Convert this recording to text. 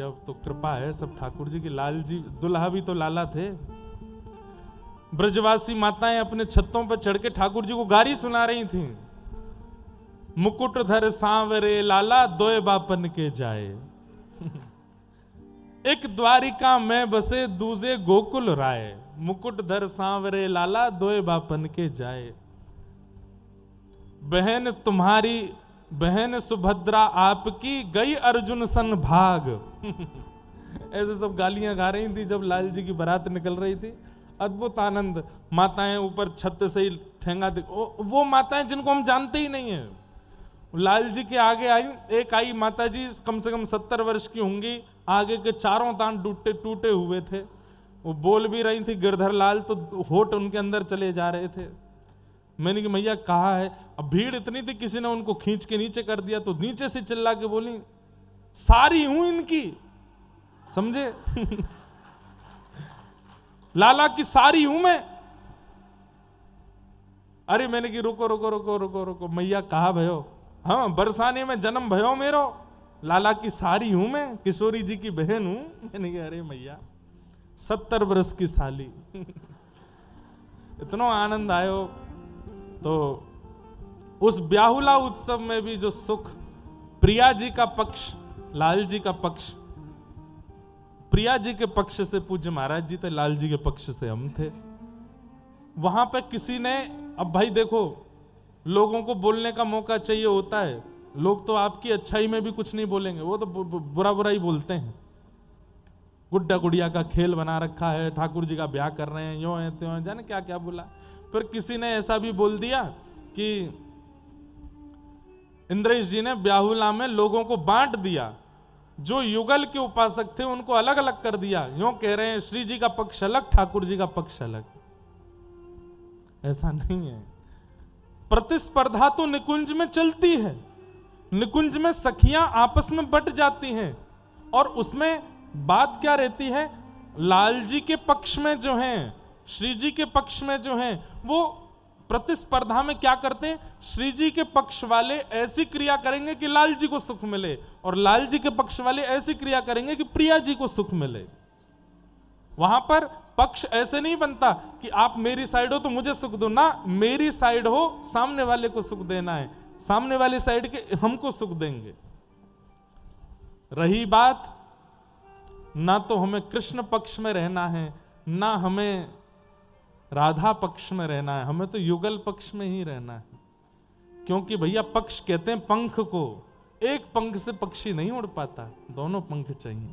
अब तो कृपा है सब ठाकुर जी की। लाल जी दुल्हा भी तो लाला थे। ब्रजवासी माताएं अपने छतों पर चढ़ के ठाकुर जी को गारी सुना रही थी। मुकुट धर सांवरे लाला दोए बापन के जाए, एक द्वारिका में बसे दूजे गोकुल राय। मुकुट धर सांवरे लाला दोए बापन के जाए। बहन तुम्हारी बहन सुभद्रा आपकी गई अर्जुन सन भाग। ऐसे सब गालियां गा रही थी जब लाल जी की बारात निकल रही थी। अद्भुत आनंद। माताएं ऊपर छत से ही ठेंगा वो माताएं जिनको हम जानते ही नहीं है। लाल जी के आगे आई, एक आई माता जी कम से कम 70 वर्ष की होंगी, आगे के चारों दांत टूटे हुए थे। वो बोल भी रही थी गिरधर लाल, तो होठ उनके अंदर चले जा रहे थे। मैंने कहा मैया कहा है। अब भीड़ इतनी थी किसी ने उनको खींच के नीचे कर दिया, तो नीचे से चिल्ला के बोली सारी हूं इनकी, समझे? लाला की सारी हूं मैं। अरे मैंने की रुको रुको रुको रुको रुको, मैया कहा भयो? हाँ बरसाने में जन्म भयो मेरो, लाला की सारी हूं मैं, किशोरी जी की बहन हूं। मैंने कहा अरे मैया 70 वर्ष की साली। इतना आनंद आयो। तो उस ब्याहुला उत्सव में भी जो सुख, प्रिया जी का पक्ष, लाल जी का पक्ष, प्रिया जी के पक्ष से पूज्य महाराज जी थे, लाल जी के पक्ष से हम थे। वहां पे किसी ने, अब भाई देखो लोगों को बोलने का मौका चाहिए होता है। लोग तो आपकी अच्छाई में भी कुछ नहीं बोलेंगे, वो तो बुरा बुरा ही बोलते हैं। गुड्डा गुड़िया का खेल बना रखा है, ठाकुर जी का ब्याह कर रहे हैं, यूं है त्यों है, जाने क्या क्या बोला। फिर किसी ने ऐसा भी बोल दिया कि इंद्रेश जी ने ब्याहुला में लोगों को बांट दिया, जो युगल के उपासक थे उनको अलग अलग कर दिया। यूं कह रहे हैं श्री जी का पक्ष अलग, ठाकुर जी का पक्ष अलग। ऐसा नहीं है। प्रतिस्पर्धा तो निकुंज में चलती है, निकुंज में सखियां आपस में बट जाती हैं, और उसमें बात क्या रहती है, लाल जी के पक्ष में जो हैं, श्री जी के पक्ष में जो हैं, वो प्रतिस्पर्धा में क्या करते हैं, श्री जी के पक्ष वाले ऐसी क्रिया करेंगे कि लाल जी को सुख मिले, और लाल जी के पक्ष वाले ऐसी क्रिया करेंगे कि प्रिया जी को सुख मिले। वहां पर पक्ष ऐसे नहीं बनता कि आप मेरी साइड हो तो मुझे सुख दो ना, मेरी साइड हो सामने वाले को सुख देना है, सामने वाली साइड के हमको सुख देंगे। रही बात, ना तो हमें कृष्ण पक्ष में रहना है, ना हमें राधा पक्ष में रहना है, हमें तो युगल पक्ष में ही रहना है। क्योंकि भैया पक्ष कहते हैं पंख को, एक पंख से पक्षी नहीं उड़ पाता, दोनों पंख चाहिए।